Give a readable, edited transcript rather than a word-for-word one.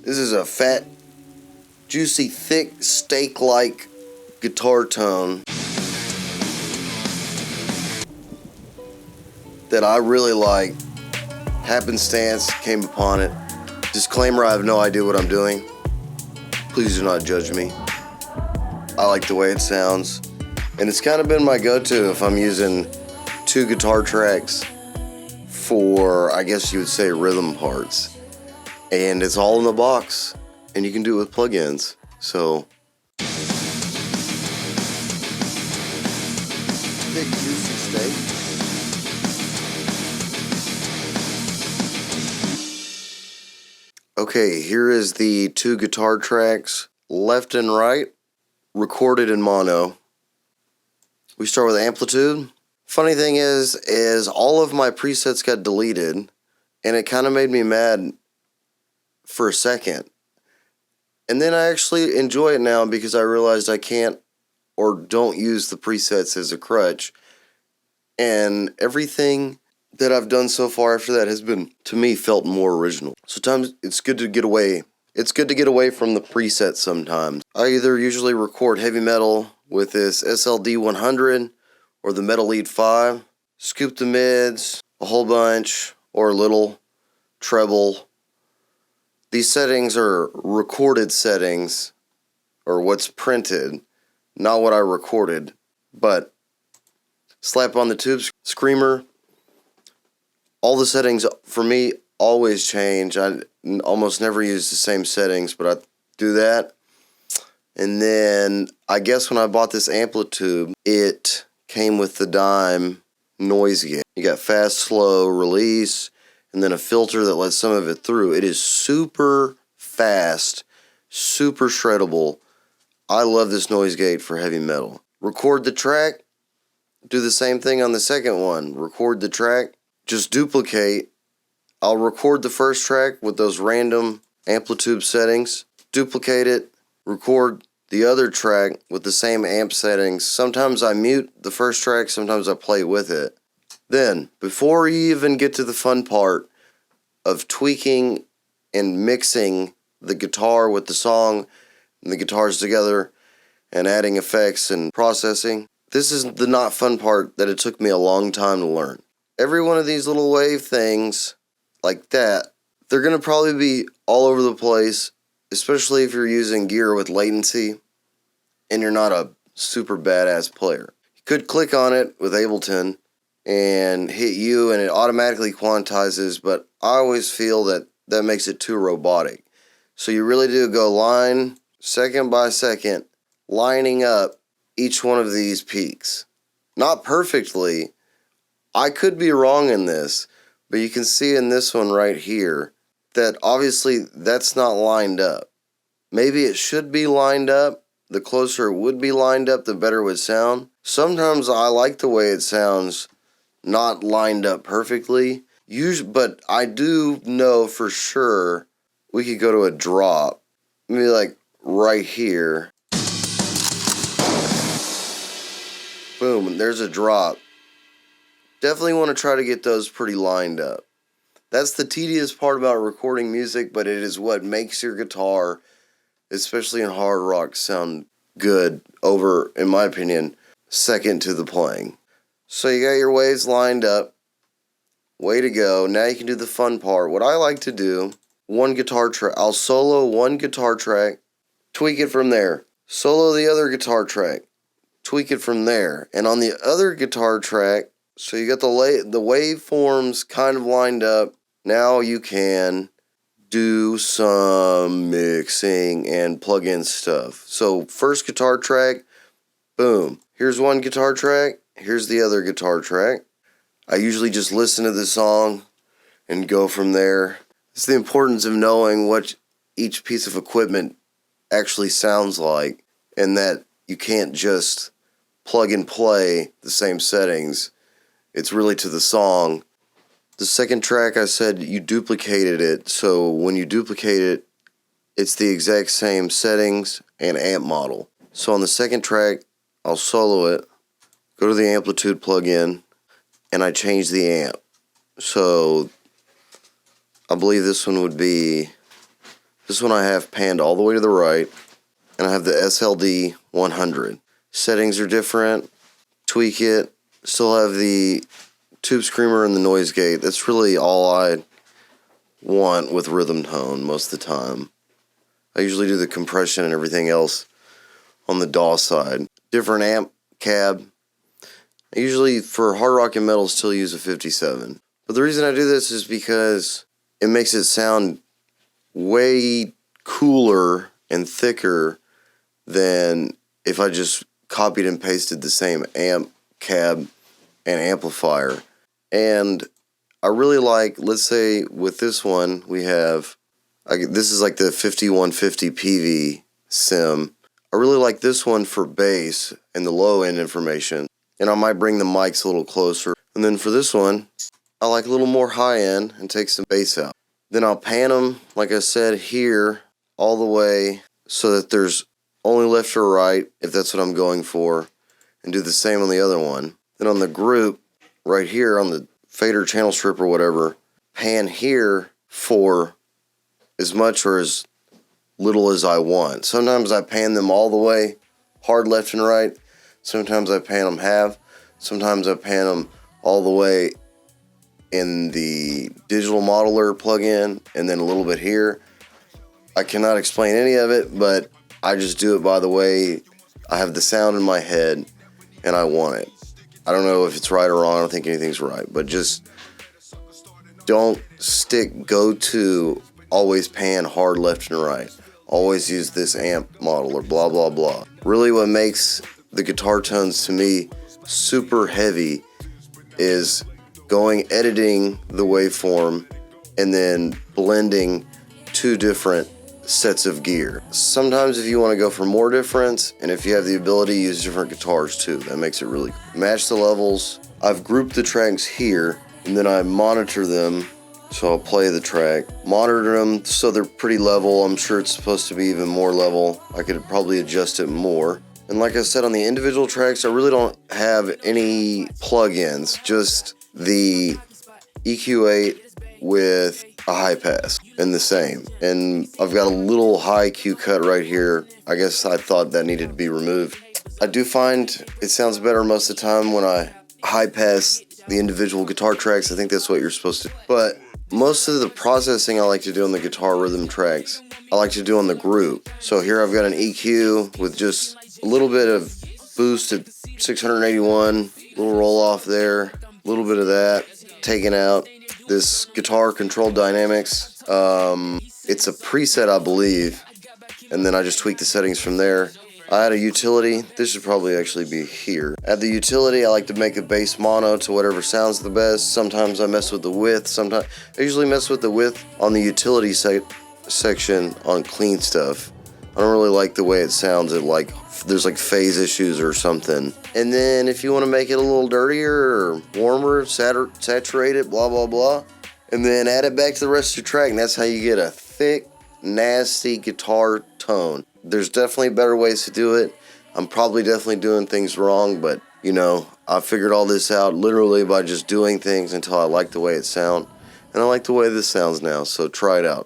This is a fat, juicy, thick, steak-like guitar tone that I really like. Happenstance came upon it. Disclaimer, I have no idea what I'm doing. Please do not judge me. I like the way it sounds. And it's kind of been my go-to if I'm using 2 guitar tracks for, I guess you would say, rhythm parts. And it's all in the box. And you can do it with plugins. So, thick, juicy steak. Okay, here is the 2 guitar tracks, left and right, recorded in mono. We start with Amplitube. Funny thing is all of my presets got deleted, and it kind of made me mad for a second. And then I actually enjoy it now because I realized I can't or don't use the presets as a crutch. And everything that I've done so far after that has been, to me, felt more original. Sometimes it's good to get away. It's good to get away from the presets sometimes. I either usually record heavy metal with this SLD 100 or the Metal Lead 5, scoop the mids, a whole bunch, or a little treble. These settings are recorded settings, or what's printed, not what I recorded, but slap on the tube screamer. All the settings for me always change. I almost never use the same settings, but I do that. And then I guess when I bought this Amplitube, it came with the dime noise gate. You got fast, slow, release, and then a filter that lets some of it through. It is super fast, super shreddable. I love this noise gate for heavy metal. Record the track, do the same thing on the second one. Record the track, just duplicate. I'll record the first track with those random Amplitube settings, duplicate it, record the other track with the same amp settings. Sometimes I mute the first track, sometimes I play with it. Then, before you even get to the fun part of tweaking and mixing the guitar with the song and the guitars together and adding effects and processing, this is the not fun part that it took me a long time to learn. Every one of these little wave things like that, they're going to probably be all over the place, especially if you're using gear with latency and you're not a super badass player. You could click on it with Ableton and hit U and it automatically quantizes, but I always feel that that makes it too robotic. So you really do go line, second by second, lining up each one of these peaks. Not perfectly. I could be wrong in this, but you can see in this one right here that obviously that's not lined up. Maybe it should be lined up. The closer it would be lined up, the better it would sound. Sometimes I like the way it sounds not lined up perfectly. But I do know for sure we could go to a drop. Maybe like right here. Boom, there's a drop. Definitely want to try to get those pretty lined up. That's the tedious part about recording music, but it is what makes your guitar, especially in hard rock, sound good over, in my opinion, second to the playing. So you got your waves lined up. Way to go. Now you can do the fun part. What I like to do, one guitar track. I'll solo one guitar track, tweak it from there. Solo the other guitar track, tweak it from there. And on the other guitar track, so you got the waveforms kind of lined up. Now you can do some mixing and plug in stuff. So first guitar track, boom. Here's one guitar track. Here's the other guitar track. I usually just listen to the song and go from there. It's the importance of knowing what each piece of equipment actually sounds like, and that you can't just plug and play the same settings. It's really to the song. The second track, I said you duplicated it, so when you duplicate it, it's the exact same settings and amp model. So on the second track, I'll solo it, go to the Amplitude plugin, and I change the amp. So I believe this one would be This one I have panned all the way to the right, and I have the SLD 100. Settings are different. Tweak it. Still have the tube screamer and the noise gate. That's really all I want with rhythm tone most of the time. I usually do the compression and everything else on the DAW side. Different amp cab. I usually, for hard rock and metal, still use a 57. But the reason I do this is because it makes it sound way cooler and thicker than if I just copied and pasted the same amp, cab, and amplifier. And I really like, let's say with this one, we have, this is like the 5150 PV sim. I really like this one for bass and the low end information. And I might bring the mics a little closer. And then for this one, I like a little more high end and take some bass out. Then I'll pan them, like I said, here all the way so that there's only left or right, if that's what I'm going for, and do the same on the other one. Then on the group, right here on the fader channel strip or whatever, pan here for as much or as little as I want. Sometimes I pan them all the way, hard left and right. Sometimes I pan them half. Sometimes I pan them all the way in the digital modeler plugin and then a little bit here. I cannot explain any of it, but I just do it by the way I have the sound in my head and I want it. I don't know if it's right or wrong. I don't think anything's right, but just don't go to always pan hard left and right. Always use this amp model or blah, blah, blah. Really what makes the guitar tones to me super heavy is editing the waveform and then blending two different sets of gear. Sometimes if you want to go for more difference and if you have the ability to use different guitars too, that makes it really cool. Match the levels. I've grouped the tracks here and then I monitor them. So I'll play the track, monitor them so they're pretty level. I'm sure it's supposed to be even more level. I could probably adjust it more. And like I said, on the individual tracks, I really don't have any plugins, just the EQ8 with a high pass and the same. And I've got a little high Q cut right here. I guess I thought that needed to be removed. I do find it sounds better most of the time when I high pass the individual guitar tracks. I think that's what you're supposed to. But most of the processing I like to do on the guitar rhythm tracks, I like to do on the group. So here I've got an EQ with just a little bit of boost at 681, little roll off there, a little bit of that taken out. This guitar control dynamics, it's a preset I believe, and then I just tweak the settings from there. I add a utility. This should probably actually be here. Add the utility. I like to make a bass mono to whatever sounds the best. Sometimes I mess with the width. Sometimes I usually mess with the width on the utility section on clean stuff. I don't really like the way it sounds. There's like phase issues or something. And then if you want to make it a little dirtier or warmer, saturate it, blah blah blah, and then add it back to the rest of your track, and that's how you get a thick, nasty guitar tone. There's definitely better ways to do it. I'm probably definitely doing things wrong, but you know, I figured all this out literally by just doing things until I like the way it sounds. And I like the way this sounds now, so try it out.